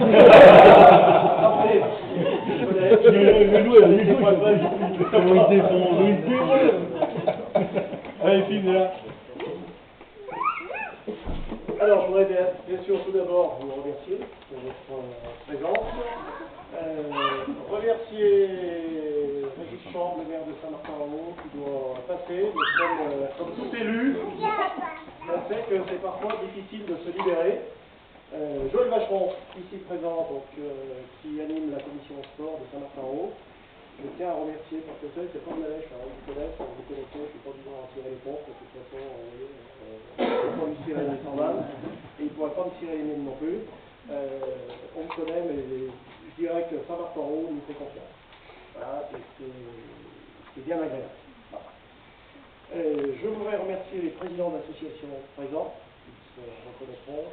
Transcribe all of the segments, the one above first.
Après, je connais. Allez, finis là. Alors, je voudrais bien sûr tout d'abord vous remercier pour votre présence. Remercier Régis Chambre, le maire de Saint-Martin-en-Haut, qui doit passer, mais comme tout élu, on sait que c'est parfois difficile de se libérer. Joël Vacheron, ici présent, donc, qui anime la commission sport de Saint-Martin-en-Haut. Je tiens à remercier parce que c'est pas de ma lèche, vous connaissez, je suis pas du genre à tirer les pompes, de toute façon, je ne peux pas me tirer les sandales, et il ne pourrait pas me tirer les miennes non plus. On me connaît, mais je dirais que Saint-Martin-en-Haut nous fait confiance. Voilà, c'est bien agréable. Voilà. Je voudrais remercier les présidents d'associations présents, qui se reconnaîtront,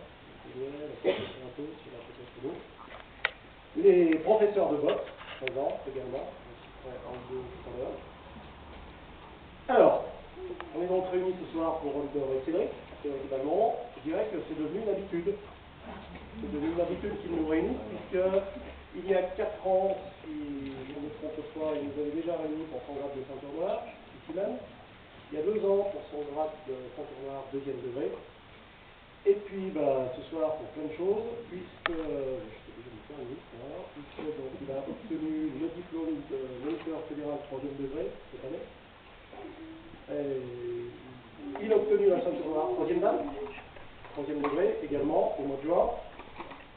les professeurs de boxe présents également. Alors, on est donc réunis ce soir pour Oliver et Cédric. Évidemment, je dirais que c'est devenu une habitude. C'est devenu une habitude qui nous réunit, puisqu'il y a 4 ans, si je me trompe pas, il nous avait déjà réunis pour son grade de ceinture noire, ici même. Il y a 2 ans pour son grade de ceinture noire 2e degré. Et puis, ce soir, pour plein de choses, puisque donc, il a obtenu le diplôme de moniteur fédéral 3e degré cette année. Il a obtenu la ceinture noire 3e dan, 3e degré également au mois de juin.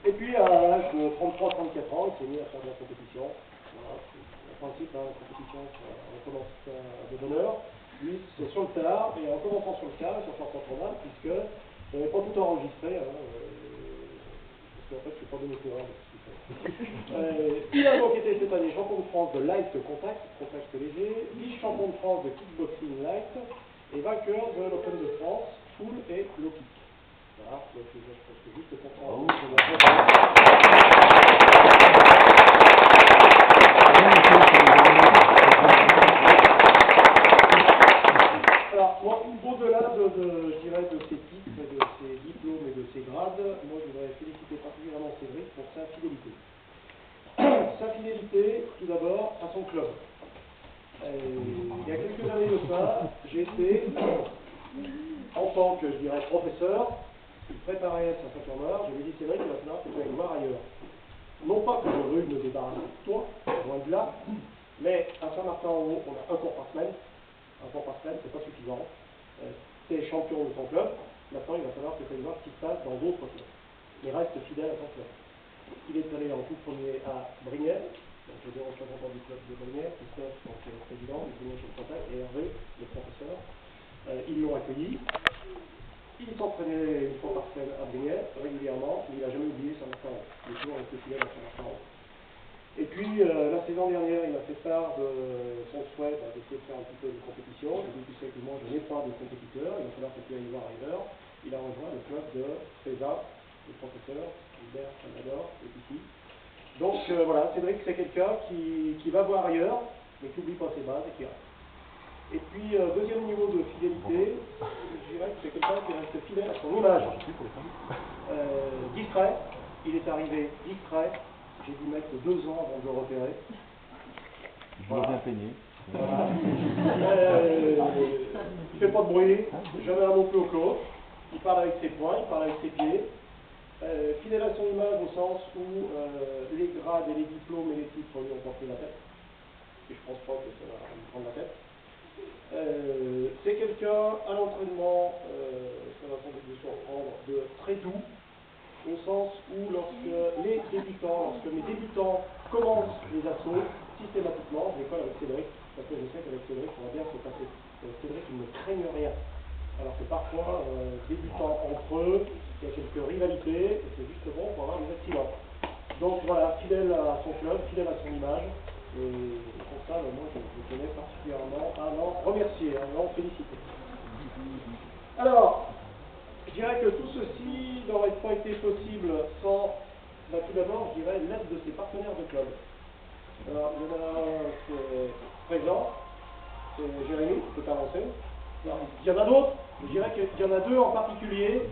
Et puis, à l'âge de 33-34 ans, il s'est mis à faire de la compétition. Voilà, le principe, la compétition, on commence de bonne heure. Lui, c'est sur le tard, et en commençant sur le tard, sur son contrôle, puisque je n'avais pas tout enregistré, parce qu'en fait, je ne suis pas donné au courant de ce qu'il fait. Il a donc été cette année champion de France de light contact léger, vice-champion de France de kickboxing light, et vainqueur de l'Open de France, full et low kick. Voilà, donc je pense que juste pour ça. Alors, moi, au-delà je dirais, de ces titres, de ces diplômes et de ces grades, moi, je voudrais féliciter particulièrement Cédric pour sa fidélité. Sa fidélité, tout d'abord, à son club. Il y a quelques années de ça, j'étais, en tant que, je dirais, professeur, il préparait sa ceinture noire, je lui ai dit, Cédric, il va falloir que tu ailles voir ailleurs. Non pas que je veuille me débarrasser de toi, loin de là, mais à Saint-Martin-en-Haut, on a un cours par semaine. Un cours par semaine, c'est pas suffisant. Tu es champion de ton club, maintenant il va falloir que tu ailles voir ce qui se passe dans d'autres clubs. Mais reste fidèle à ton club. Il est allé en tout premier à Brignais, donc je dis représentant du club de Brignais, Christophe, donc le président, le Brignais chez le contact, et Hervé, le professeur. Ils l'ont accueilli. Il s'entraînait une fois par semaine à Brignais, régulièrement, mais il n'a jamais oublié Saint-Martin-en-Haut. Il est toujours resté fidèle à Saint-Martin-en-Haut. Et puis, la saison dernière, il m'a fait part de son souhait d'essayer de faire un petit peu de compétition. Je lui ai dit, tu sais que moi, je n'ai pas de compétiteur, il va falloir que tu ailles voir ailleurs. Il a rejoint le club de César, le professeur, Hubert Salvador, est ici. Donc, voilà, Cédric, c'est quelqu'un qui va voir ailleurs, mais qui n'oublie pas ses bases et qui reste. Et puis, deuxième niveau de fidélité, je dirais que c'est quelqu'un qui reste fidèle à son image. Discret, il est arrivé discret. J'ai dû mettre 2 ans avant de le repérer. Voilà. Bien peigné. Voilà. Il ne fait pas de bruit, jamais un mot plus au clos. Il parle avec ses poings, il parle avec ses pieds. Fidèle à son image au sens où les grades et les diplômes et les titres lui ont porté la tête. Et je pense pas que ça va lui prendre la tête. C'est quelqu'un à l'entraînement, ça va sans doute vous surprendre, de très doux. Au sens où lorsque mes débutants commencent les assauts, systématiquement, je l'école avec Cédric, parce que je sais qu'avec Cédric, ça va bien se passer. Cédric, il ne craigne rien. Alors que parfois, débutants entre eux, il y a quelques rivalités, et c'est juste bon pour avoir des accidents. Donc voilà, fidèle à son club, fidèle à son image, et pour ça, moi, je tenais particulièrement à l'en remercier, à l'en féliciter. Alors, je dirais que tout ceci n'aurait pas été possible sans, tout d'abord, je dirais, l'aide de ses partenaires de club. Alors, il y en a un qui est présent, c'est Jérémy, qui peut avancer. Il y en a d'autres, je dirais qu'il y en a 2 en particulier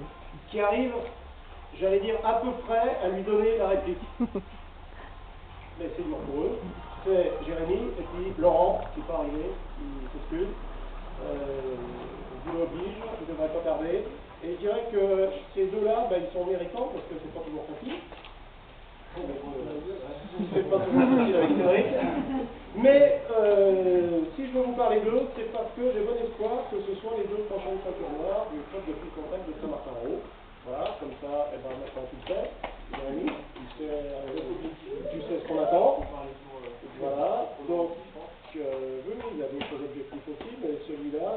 qui arrivent j'allais dire à peu près, à lui donner la réplique. Mais c'est dur pour eux. C'est Jérémy et puis Laurent, qui n'est pas arrivé, qui s'excuse. Vous l'oblige, je ne devrais pas tarder. Et je dirais que ces deux-là, ils sont méritants parce que c'est pas toujours facile. C'est pas toujours facile avec Cédric. Mais si je veux vous parler d'eux, c'est parce que j'ai bon espoir que ce soit les deux prochaines ceintures noires du club de prise contact de Saint-Martin-en-Haut. Voilà, comme ça, maintenant tu le sais, Jérémy, tu sais ce qu'on attend. Voilà, donc oui, il y a d'autres objectifs aussi, mais celui-là,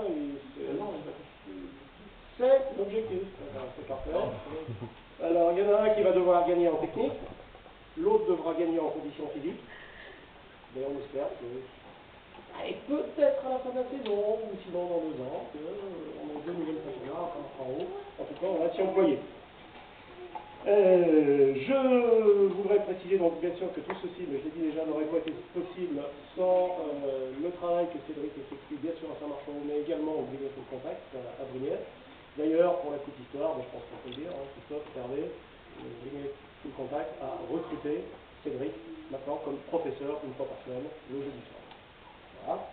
c'est l'objectif. C'est parfait. Alors, il y en a un qui va devoir gagner en technique, l'autre devra gagner en conditions physiques. Mais on espère que, peut-être à la fin de la saison, ou sinon dans 2 ans, on a 2 nouvelles fonctionnaires en haut. En tout cas, on va s'y employer. Je voudrais préciser donc bien sûr que tout ceci, mais je l'ai dit déjà, n'aurait pas été possible sans le travail que Cédric effectue bien sûr à Saint-Martin, mais également au Brigade de Contact à Brignais. D'ailleurs, pour la petite histoire, je pense qu'on peut le dire, Christophe Hervé, le Brigade de Contact a recruté Cédric maintenant comme professeur une fois par semaine le jeudi soir. Voilà.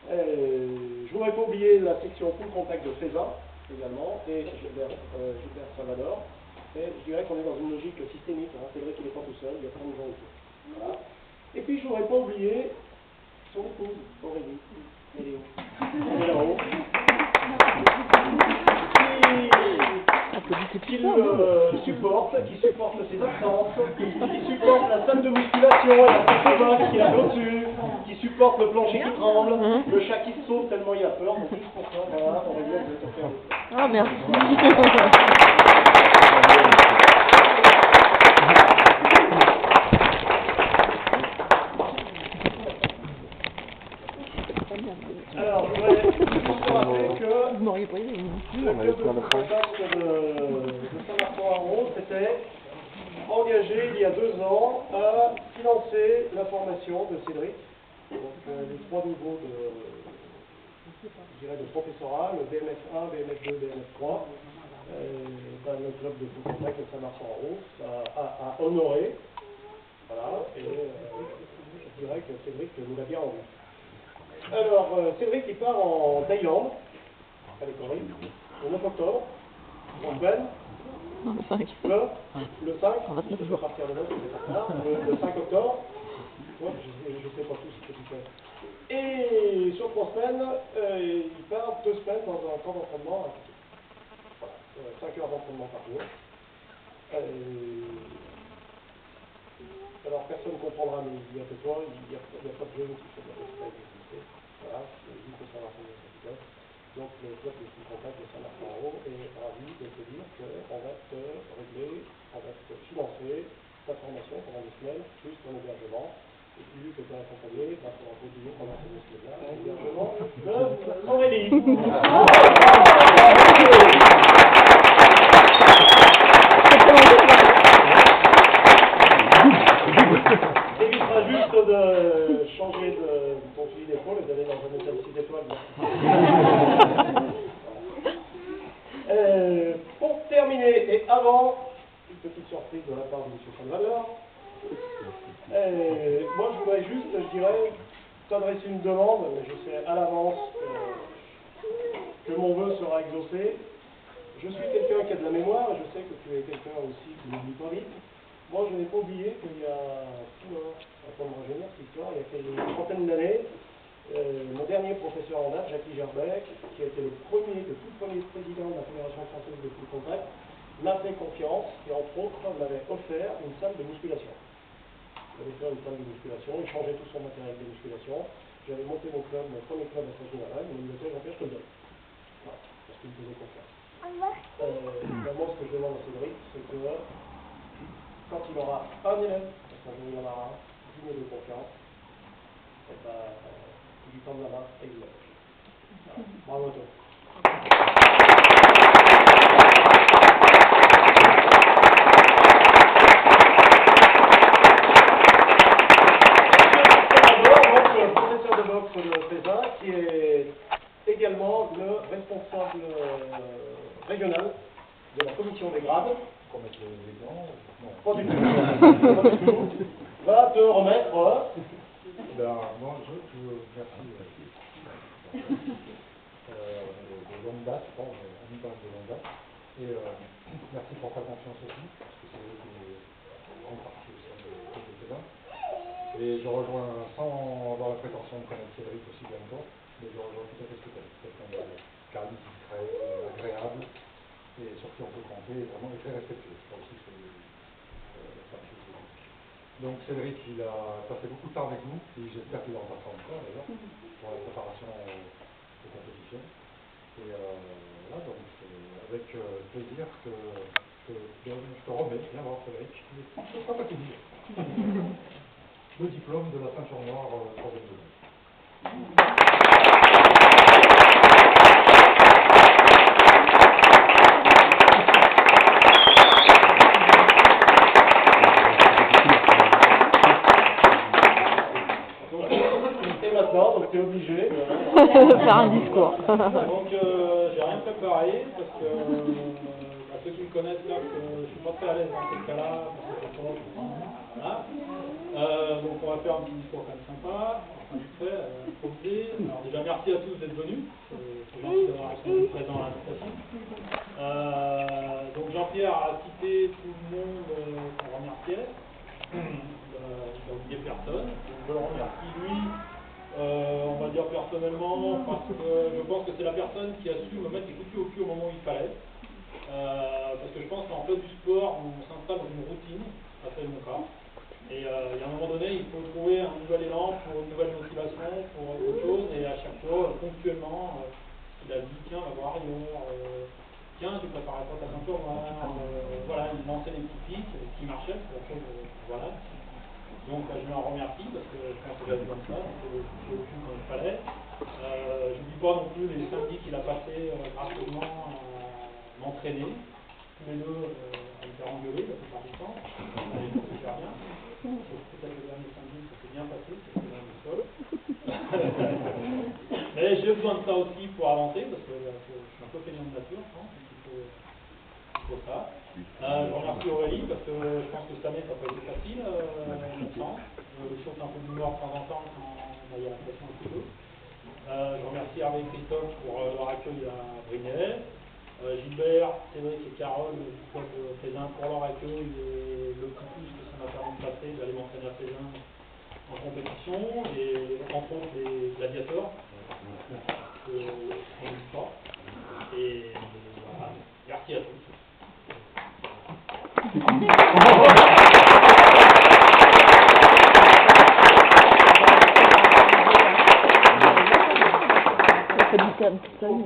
Je ne voudrais pas oublier la section full contact de FESA également et Gilbert Salvador. Et je dirais qu'on est dans une logique systémique, Cédric il n'est pas tout seul, il y a plein de gens autour. Voilà. Et puis je ne voudrais pas oublier son épouse, Aurélie. Elle est où? Elle est là-haut. Qui supporte ses absences, qui supporte la salle de musculation et la salle de bain qui est là au-dessus, qui supporte le plancher qui tremble, le chat qui se sauve tellement il a peur, donc juste pour ça, voilà, Aurélie, je vais te faire des... Ah, merci. Alors, je voudrais juste rappeler que Vous m'auriez pas aidé, le club de contact de Saint-Martin-en-Haut s'était engagé il y a 2 ans à financer la formation de Cédric. Donc les 3 niveaux de professorat, le BMF1, BMF2, BMF3. Le club de contact de Saint-Martin-en-Haut a honoré. Voilà, et je dirais que Cédric nous l'a bien rendu. Alors, Cédric il part en Thaïlande, à l'école, le 9 octobre, en semaine, Le 5. le 5, il peut partir le 9, le 5 octobre, ouais, je ne sais pas tout ce que tu fais. Et sur 3 semaines, il part 2 semaines dans un camp d'entraînement, voilà, 5 heures d'entraînement par jour. Alors personne ne comprendra, mais il y a que toi, il n'y a pas de jeunes qui font de la responsabilité. Voilà, c'est juste pour savoir comment ça se passe. Donc le club de full contact de Saint-Martin-en-Haut est ravi de te dire qu'on va te régler, on va te financer ta formation pendant 2 semaines, plus ton hébergement. Et puis vu que tu es accompagné, il faudra continuer pendant ces 2 semaines-là l'hébergement de Aurélie. Évitera juste de changer de ton fusil d'épaule et d'aller dans un hôtel 6 étoiles. Pour terminer, et avant, une petite surprise de la part de M. Salvador, moi je voudrais juste, je dirais, t'adresser une demande, mais je sais à l'avance que mon vœu sera exaucé. Je suis quelqu'un qui a de la mémoire, et je sais que tu es quelqu'un aussi qui n'oublie pas vite. Moi, je n'ai pas oublié qu'il y a, pour me rajeunir cette histoire, il y a une trentaine d'années, mon dernier professeur en date, Jackie Gerbeck, qui a été le tout premier président de la Fédération française de full contact, m'a fait confiance et entre autres m'avait offert une salle de musculation. Il avait fait une salle de musculation, il changeait tout son matériel de musculation. J'avais monté mon premier club à Saint-Général, mon numéro Jean-Pierre, je te le donne. Voilà, parce qu'il me faisait confiance. Moi, ce que je demande à Cédric, c'est que quand il aura un élève, parce qu'un jour il y en aura un, digne de confiance, et il lui tend la main et il l'engage. Voilà. Bravo à toi. Donc, professeur de boxe de FESA, qui est également le responsable régional de la commission des grades, Qu'on mette les gants, non. pas du tout, pas du tout, va te remettre Eh ben, moi, je vous remercie de longue date, je pense, on y parle de longue date. Et merci pour ta confiance aussi, parce que c'est eux qui en grande partie aussi de Théba. Et je rejoins, sans avoir la prétention de connaître Cédric aussi bien que toi, mais je rejoins tout à fait ce que tu as dit. Quelqu'un de calme, discret, agréable, et sur qui on peut compter, et vraiment très respectueux. Je crois aussi que c'est donc Cédric, il a passé beaucoup de temps avec nous, et j'espère qu'il en passera encore d'ailleurs, pour la préparation des compétitions. Et voilà, donc avec plaisir que je te remets, viens voir Cédric, pourquoi pas te dire le diplôme de la ceinture noire 3e degré. Donc tu es obligé de faire un discours. Donc j'ai rien préparé parce que ceux qui me connaissent savent que je suis pas très à l'aise dans ces cas-là, parce que c'est pas voilà. Donc on va faire un petit discours quand même sympa, enfin vite fait, improvisé. Alors déjà merci à tous d'être venus, c'est gentil d'avoir répondu présent à l'invitation. Donc Jean-Pierre a cité tout le monde qu'on remerciait. Il a oublié personne, donc je le remercie lui. On va dire personnellement, parce que je pense que c'est la personne qui a su me mettre les coups de pied au cul au moment où il fallait. Parce que je pense qu'en fait du sport, on s'installe dans une routine, ça fait mon cas. Et il y a un moment donné, il faut trouver un nouvel élan pour une nouvelle motivation, pour autre chose, et à chaque fois, ponctuellement, il a dit tiens, va voir ailleurs, tiens, tu préparais pas ta ceinture noire, voilà, il lançait des petits pics qui marchaient, c'est la chose, voilà. Donc je l'en remercie parce que je pense que j'avais comme ça, c'est au cul quand il fallait. Je n'oublie pas non plus les samedis qu'il a passé gracieusement à m'entraîner. Tous les deux à me faire engueuler la plupart du temps. Ça allait super bien. Peut-être le dernier samedi, ça s'est bien passé, c'était dans le sol. Mais j'ai besoin de ça aussi pour avancer parce que je suis un peu fainéant de nature, je pense. Pour ça. Je remercie Aurélie parce que je pense que cette année ça n'a pas été facile, je saute un peu d'humeur de temps en temps quand il y a la pression un petit peu. Je remercie Hervé et Christophe pour leur accueil à Brinay, Gilbert, Cédric et Carole du club Pézin pour leur accueil et le petit plus que ça m'a permis de passer, d'aller m'entraîner à Pézin en compétition, et entre autres les gladiateurs, et voilà, merci à tous.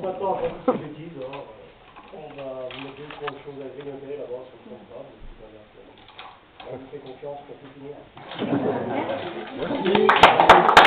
Maintenant, après tout ce que j'ai dit, on va vous mettre trois choses à grignoter là-bas sur le comptable. On vous fait confiance pour tout finir. Merci.